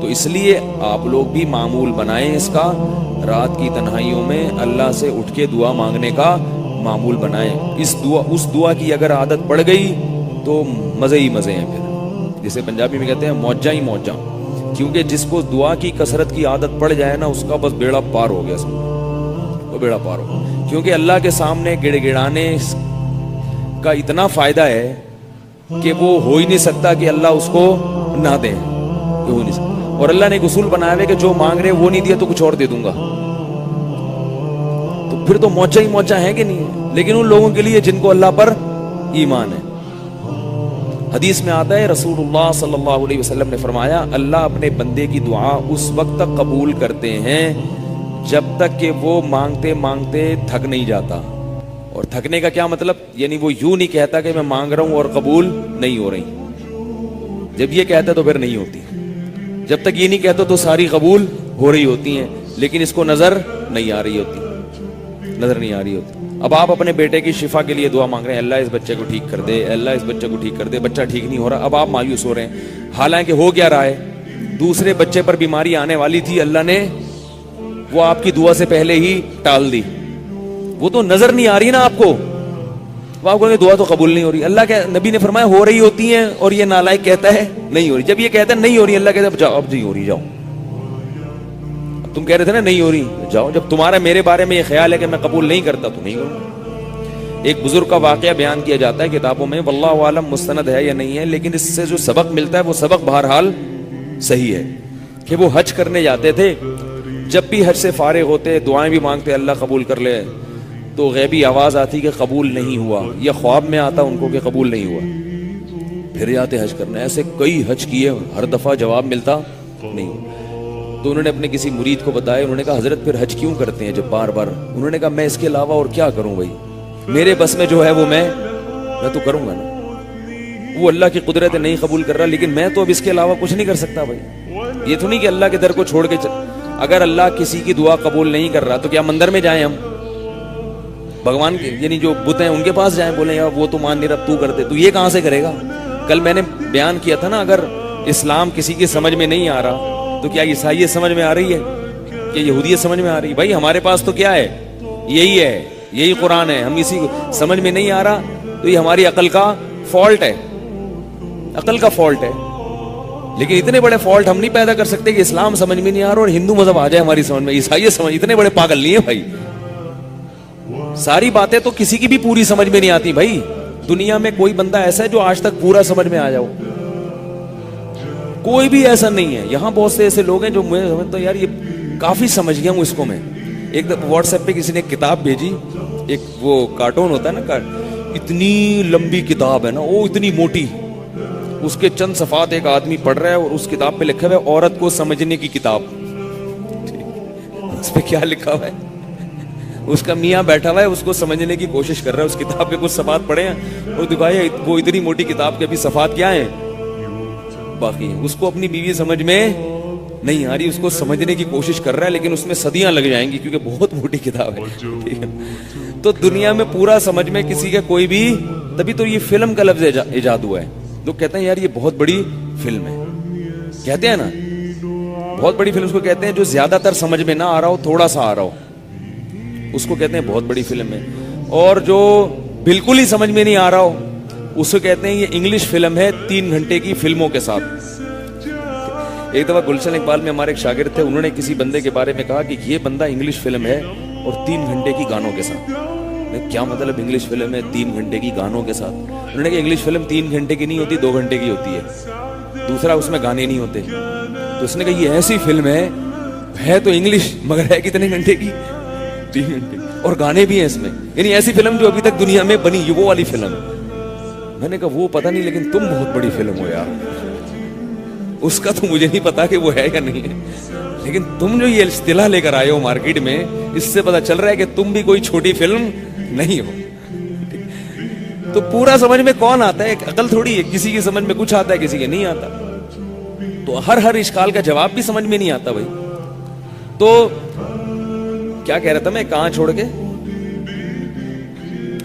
تو اس لیے آپ لوگ بھی معمول بنائیں اس کا، رات کی تنہائیوں میں اللہ سے اٹھ کے دعا مانگنے کا معمول بنائیں. اس دعا کی اگر عادت پڑ گئی تو مزے ہی مزے ہیں. پھر جسے پنجابی میں کہتے ہیں موجاں ہی موجاں، کیونکہ جس کو دعا کی کثرت کی عادت پڑ جائے نا اس کا بس بیڑا پار ہو گیا، وہ بیڑا پار ہو گیا. کیونکہ اللہ کے سامنے گڑ گڑانے کا اتنا فائدہ ہے کہ وہ ہو ہی نہیں سکتا کہ اللہ اس کو نہ دے، ہو نہیں سکتا. اور اللہ نے ایک اصول بنایا ہے کہ جو مانگ رہے وہ نہیں دیا تو کچھ اور دے دوں گا. تو پھر تو موجہ ہی موجہ ہے کہ نہیں. لیکن ان لوگوں کے لیے جن کو اللہ پر ایمان ہے. حدیث میں آتا ہے رسول اللہ صلی اللہ علیہ وسلم نے فرمایا اللہ اپنے بندے کی دعا اس وقت تک قبول کرتے ہیں جب تک کہ وہ مانگتے مانگتے تھک نہیں جاتا. اور تھکنے کا کیا مطلب؟ یعنی وہ یوں نہیں کہتا کہ میں مانگ رہا ہوں اور قبول نہیں ہو رہی. جب یہ کہتا تو پھر نہیں ہوتی. جب تک یہ نہیں کہتا تو ساری قبول ہو رہی ہوتی ہیں، لیکن اس کو نظر نہیں آ رہی ہوتی، نظر نہیں آ رہی ہوتی. اب آپ اپنے بیٹے کی شفا کے لیے دعا مانگ رہے ہیں، اللہ اس بچے کو ٹھیک کر دے، اللہ اس بچے کو ٹھیک کر دے. بچہ ٹھیک نہیں ہو رہا. اب آپ مایوس ہو رہے ہیں، حالانکہ ہو کیا رہا ہے؟ دوسرے بچے پر بیماری آنے والی تھی، اللہ نے وہ آپ کی دعا سے پہلے ہی ٹال دی. وہ تو نظر نہیں آ رہی نا آپ کو. وہ آپ کو دعا تو قبول نہیں ہو رہی. اللہ کے نبی نے فرمایا ہو رہی ہوتی ہیں اور یہ نالائق کہتا ہے نہیں ہو رہی. جب یہ کہتا ہے نہیں ہو رہی، اللہ کہتا ہے جاؤ اب نہیں ہو رہی، جاؤ. اب تم کہہ رہے تھے نا نہیں ہو رہی، جاؤ. جب تمہارا میرے بارے میں یہ خیال ہے کہ میں قبول نہیں کرتا تو نہیں کروں. ایک بزرگ کا واقعہ بیان کیا جاتا ہے کتابوں میں، واللہ عالم مستند ہے یا نہیں ہے، لیکن اس سے جو سبق ملتا ہے وہ سبق بہرحال صحیح ہے کہ وہ حج کرنے جاتے تھے. جب بھی حج سے فارغ ہوتے دعائیں بھی مانگتے اللہ قبول کر لے، تو غیبی آواز آتی کہ قبول نہیں ہوا، یا خواب میں آتا ان کو کہ قبول نہیں ہوا. پھر جاتے حج کرنے. ایسے کئی حج کیے، ہر دفعہ جواب ملتا نہیں. تو انہوں نے اپنے کسی مرید کو بتایا. انہوں نے کہا حضرت پھر حج کیوں کرتے ہیں جب بار بار؟ انہوں نے کہا میں اس کے علاوہ اور کیا کروں بھائی، میرے بس میں جو ہے وہ میں تو کروں گا نا. وہ اللہ کی قدرت نہیں قبول کر رہا، لیکن میں تو اب اس کے علاوہ کچھ نہیں کر سکتا بھائی. یہ تو نہیں کہ اللہ کے در کو چھوڑ کے اگر اللہ کسی کی دعا قبول نہیں کر رہا تو کیا مندر میں جائیں ہم؟ بھگوان کے یعنی جو بت ہیں ان کے پاس جائیں، بولیں یار وہ تو مان نہیں رہا تو کر دے. تو یہ کہاں سے کرے گا؟ کل میں نے بیان کیا تھا نا، اگر اسلام کسی کی سمجھ میں نہیں آ رہا تو کیا عیسائیت سمجھ میں آ رہی ہے کہ یہودیت سمجھ میں آ رہی ہے؟ بھائی ہمارے پاس تو کیا ہے؟ یہی ہے، یہی قرآن ہے. ہم اسی کو سمجھ میں نہیں آ رہا تو یہ ہماری عقل کا فالٹ ہے، عقل کا فالٹ ہے. لیکن اتنے بڑے فالٹ ہم نہیں پیدا کر سکتے کہ اسلام سمجھ میں نہیں آ رہا اور ہندو مذہب آ جائے ہماری سمجھ میں، عیسائیت سمجھ. اتنے بڑے پاگل نہیں ہے بھائی. ساری باتیں تو کسی کی بھی پوری سمجھ میں نہیں آتی بھائی. دنیا میں کوئی بندہ ایسا ہے جو آج تک پورا سمجھ میں آ جاؤ؟ کوئی بھی ایسا نہیں ہے. یہاں بہت سے ایسے لوگ ہیں جو مجھے سمجھتا ہوں یار یہ کافی سمجھ گیا ہوں اس کو میں. ایک واٹس ایپ پہ کسی نے کتاب بھیجی، ایک وہ کارٹون ہوتا ہے نا، اتنی لمبی کتاب ہے نا، وہ اتنی موٹی، اس کے چند صفحات ایک آدمی پڑھ رہا ہے اور اس کتاب پہ لکھا ہوا ہے عورت کو سمجھنے کی کتاب. اس پہ کیا لکھا ہوا ہے؟ اس کا میاں بیٹھا ہوا ہے، اس کو سمجھنے کی کوشش کر رہا ہے. اس کتاب پہ کچھ صفحات پڑھے ہیں اور دکھایا وہ اتنی موٹی کتاب کے ابھی صفحات کیا ہیں باقی ہیں. اس کو اپنی بیوی سمجھ میں نہیں آ رہی، اس کو سمجھنے کی کوشش کر رہا ہے، لیکن اس میں صدیاں لگ جائیں گی کیونکہ بہت موٹی کتاب ہے. تو دنیا میں پورا سمجھ میں کسی کا کوئی بھی، تبھی تو یہ فلم کا لفظ ایجاد ہوا ہے. لوگ کہتے ہیں یار یہ بہت بڑی فلم ہے، کہتے ہیں نا بہت بڑی فلم اس کو کہتے ہیں جو زیادہ تر سمجھ میں نہ آ رہا ہو، تھوڑا سا آ رہا ہو، اس کو کہتے ہیں بہت بڑی فلم ہے. اور جو بالکل ہی سمجھ میں نہیں آ رہا ہو اس کو کہتے ہیں یہ انگلش فلم ہے 3 گھنٹے کی فلموں کے ساتھ. ایک دفعہ گلشن اقبال میں ہمارے ایک شاگرد تھے، انہوں نے کسی بندے کے بارے میں کہا کہ یہ بندہ انگلش فلم ہے اور 3 گھنٹے کی گانوں کے ساتھ. کیا مطلب انگلش فلم ہے 3 گھنٹے کی گانوں کے ساتھ؟ انہوں نے کہا انگلش فلم 3 گھنٹے کی نہیں ہوتی، 2 گھنٹے کی ہوتی ہے. دوسرا اس میں گانے نہیں ہوتے. تو اس نے کہا یہ ایسی فلم ہے تو انگلش مگر ہے کتنے گھنٹے کی؟ 3 گھنٹے، اور گانے بھی ہیں اس میں. یعنی ایسی فلم جو ابھی تک دنیا میں بنی وہ والی فلم. میں نے کہا وہ پتہ نہیں، لیکن تم بہت بڑی فلم ہو یار. اس کا تو مجھے نہیں پتا کہ وہ ہے یا نہیں ہے، لیکن تم جو یہ اصطلاح لے کر آئے ہو مارکیٹ میں، اس سے پتا چل رہا ہے کہ تم بھی کوئی چھوٹی فلم نہیں ہو. تو پورا سمجھ میں کون آتا ہے؟ عقل تھوڑی ہے. کسی کی سمجھ میں کچھ آتا ہے، کسی کے نہیں آتا. تو ہر اشکال کا جواب بھی سمجھ میں نہیں آتا بھائی. تو کیا کہہ رہا تھا میں، کہاں چھوڑ کے؟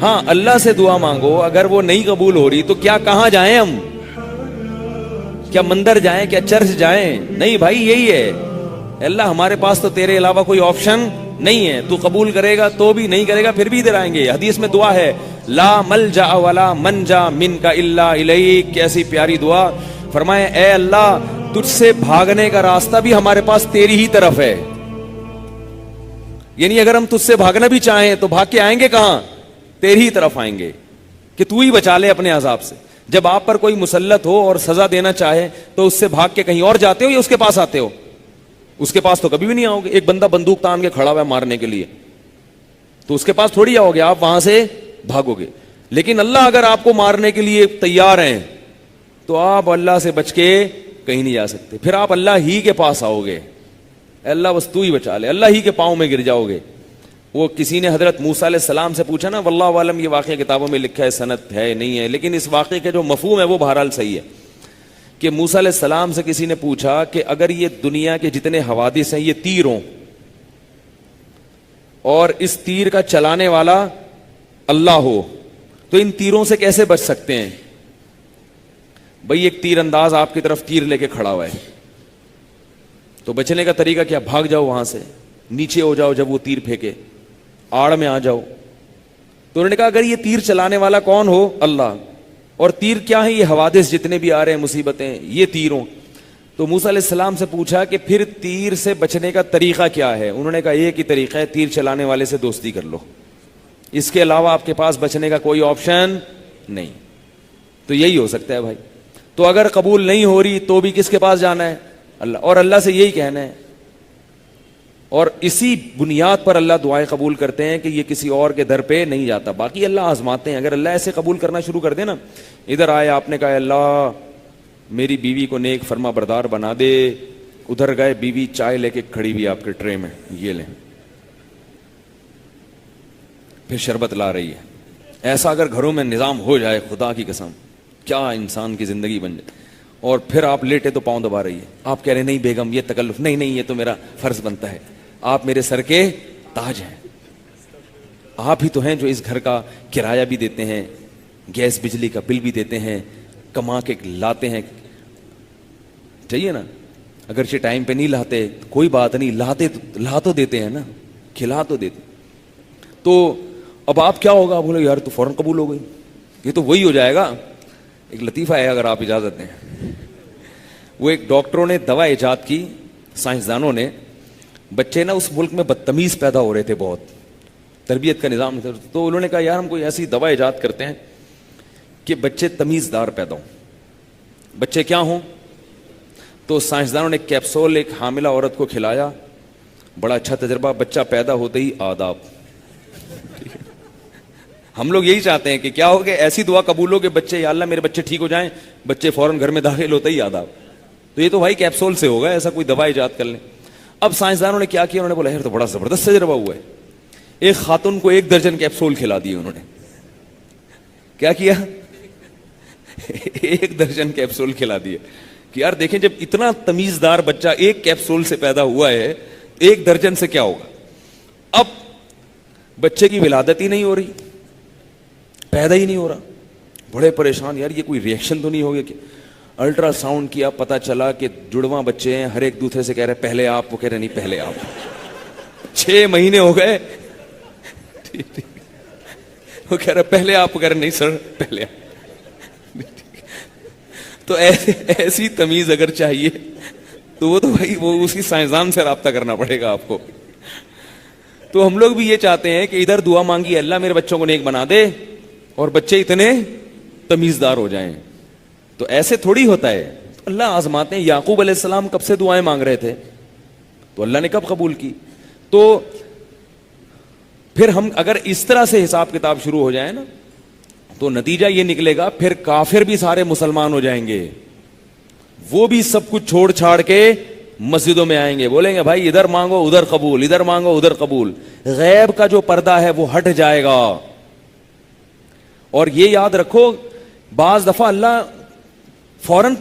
ہاں اللہ سے دعا مانگو، اگر وہ نہیں قبول ہو رہی تو کیا کہاں جائیں ہم؟ کیا مندر جائیں, کیا چرچ جائیں؟ نہیں بھائی, یہی ہے اللہ ہمارے پاس تو تیرے علاوہ کوئی آپشن نہیں ہے. تو قبول کرے گا تو بھی, نہیں کرے گا پھر بھی ادھر آئیں گے. حدیث میں دعا ہے, لا ملجا ولا منجا منک الا الیک. کیسی پیاری دعا. فرمائے اے اللہ تجھ سے بھاگنے کا راستہ بھی ہمارے پاس تیری ہی طرف ہے. یعنی اگر ہم تجھ سے بھاگنا بھی چاہیں تو بھاگ کے آئیں گے کہاں؟ تیری ہی طرف آئیں گے کہ تو ہی بچا لے اپنے عذاب سے. جب آپ پر کوئی مسلط ہو اور سزا دینا چاہے تو اس سے بھاگ کے کہیں اور جاتے ہو یا اس کے پاس آتے ہو؟ اس کے پاس تو کبھی بھی نہیں آؤ گے. ایک بندہ بندوق تان کے کھڑا ہوا ہے مارنے کے لیے, تو اس کے پاس تھوڑی آؤ گے, آپ وہاں سے بھاگو گے. لیکن اللہ اگر آپ کو مارنے کے لیے تیار ہیں تو آپ اللہ سے بچ کے کہیں نہیں جا سکتے. پھر آپ اللہ ہی کے پاس آؤ گے, اللہ بس تو ہی بچا لے, اللہ ہی کے پاؤں میں گر جاؤ گے. وہ کسی نے حضرت موسیٰ علیہ السلام سے پوچھا نا, واللہ عالم یہ واقعہ کتابوں میں لکھا ہے, سند ہے نہیں ہے, لیکن اس واقعے کے جو مفہوم ہے وہ بہرحال صحیح ہے کہ موسیٰ علیہ السلام سے کسی نے پوچھا کہ اگر یہ دنیا کے جتنے حوادث ہیں یہ تیر ہوں اور اس تیر کا چلانے والا اللہ ہو تو ان تیروں سے کیسے بچ سکتے ہیں؟ بھئی ایک تیر انداز آپ کی طرف تیر لے کے کھڑا ہوا ہے, تو بچنے کا طریقہ کیا؟ بھاگ جاؤ وہاں سے, نیچے ہو جاؤ, جب وہ تیر پھینکے آڑ میں آ جاؤ. تو انہوں نے کہا اگر یہ تیر چلانے والا کون ہو؟ اللہ, اور تیر کیا ہے؟ یہ حوادث جتنے بھی آ رہے ہیں مصیبتیں, یہ تیروں. تو موسیٰ علیہ السلام سے پوچھا کہ پھر تیر سے بچنے کا طریقہ کیا ہے؟ انہوں نے کہا ایک ہی طریقہ ہے, تیر چلانے والے سے دوستی کر لو, اس کے علاوہ آپ کے پاس بچنے کا کوئی آپشن نہیں. تو یہی ہو سکتا ہے بھائی. تو اگر قبول نہیں ہو رہی تو بھی کس کے پاس جانا ہے؟ اللہ, اور اللہ سے یہی کہنا ہے. اور اسی بنیاد پر اللہ دعائیں قبول کرتے ہیں کہ یہ کسی اور کے در پہ نہیں جاتا. باقی اللہ آزماتے ہیں. اگر اللہ ایسے قبول کرنا شروع کر دے نا, ادھر آئے آپ نے کہا اللہ میری بیوی کو نیک فرما بردار بنا دے, ادھر گئے بیوی چائے لے کے کھڑی ہوئی آپ کے ٹرے میں, یہ لیں, پھر شربت لا رہی ہے. ایسا اگر گھروں میں نظام ہو جائے, خدا کی قسم کیا انسان کی زندگی بن جائے. اور پھر آپ لیٹے تو پاؤں دبا رہی ہے, آپ کہہ رہے نہیں بیگم یہ تکلف نہیں, نہیں یہ تو میرا فرض بنتا ہے, آپ میرے سر کے تاج ہیں, آپ ہی تو ہیں جو اس گھر کا کرایہ بھی دیتے ہیں, گیس بجلی کا بل بھی دیتے ہیں, کما کے لاتے ہیں, چاہیے نا. اگرچہ ٹائم پہ نہیں لاتے کوئی بات نہیں, لا تو دیتے ہیں نا, کھلا تو دیتے. تو اب آپ کیا ہوگا؟ آپ بولے یار تو فوراً قبول ہو گئی, یہ تو وہی ہو جائے گا. ایک لطیفہ ہے اگر آپ اجازت دیں. وہ ایک ڈاکٹروں نے دوا ایجاد کی, سائنسدانوں نے. بچے نا اس ملک میں بدتمیز پیدا ہو رہے تھے, بہت تربیت کا نظام نہیں تھا. تو انہوں نے کہا یار ہم کوئی ایسی دوا ایجاد کرتے ہیں کہ بچے تمیزدار پیدا ہوں. بچے کیا ہوں؟ تو سائنسدانوں نے کیپسول ایک حاملہ عورت کو کھلایا, بڑا اچھا تجربہ, بچہ پیدا ہوتے ہی آداب. ہم لوگ یہی چاہتے ہیں کہ کیا ہو کہ ایسی دعا قبول ہو کہ بچے, یا اللہ میرے بچے ٹھیک ہو جائیں, بچے فوراً گھر میں داخل ہوتے ہی آداب. تو یہ تو بھائی کیپسول سے ہوگا, ایسا کوئی دوا ایجاد کر لیں. اب سائنسدانوں نے کیا کیا, انہوں نے بولا یار تو بڑا زبردست تجربہ ہوا ہے. ایک خاتون کو 1 درجن کیپسول کھلا دیے انہوں نے. کیا کیا؟ 1 درجن کیپسول کھلا دیے کہ یار دیکھیں جب اتنا تمیزدار بچہ ایک کیپسول سے پیدا ہوا ہے, 1 درجن سے کیا ہوگا. اب بچے کی ولادت ہی نہیں ہو رہی, پیدا ہی نہیں ہو رہا, بڑے پریشان, یار یہ کوئی ریئیکشن تو نہیں ہو گیا. کہ الٹرا ساؤنڈ کیا, پتا چلا کہ جڑواں بچے ہیں, ہر ایک دوسرے سے کہہ رہے پہلے آپ, وہ کہہ رہے نہیں پہلے آپ. 6 مہینے ہو گئے, وہ کہہ رہے پہلے آپ, وہ کہہ رہے نہیں سر پہلے آپ. تو ایسی تمیز اگر چاہیے تو وہ تو بھائی وہ اسی سائنسدان سے رابطہ کرنا پڑے گا آپ کو. تو ہم لوگ بھی یہ چاہتے ہیں کہ ادھر دعا مانگی اللہ میرے بچوں کو نیک بنا دے اور بچے اتنے تمیزدار ہو جائیں. تو ایسے تھوڑی ہوتا ہے, اللہ آزماتے ہیں. یعقوب علیہ السلام کب سے دعائیں مانگ رہے تھے, تو اللہ نے کب قبول کی. تو پھر ہم اگر اس طرح سے حساب کتاب شروع ہو جائے نا تو نتیجہ یہ نکلے گا پھر کافر بھی سارے مسلمان ہو جائیں گے, وہ بھی سب کچھ چھوڑ چھاڑ کے مسجدوں میں آئیں گے, بولیں گے بھائی ادھر مانگو ادھر قبول, ادھر مانگو ادھر قبول. غیب کا جو پردہ ہے وہ ہٹ جائے گا. اور یہ یاد رکھو بعض دفعہ اللہ فوراً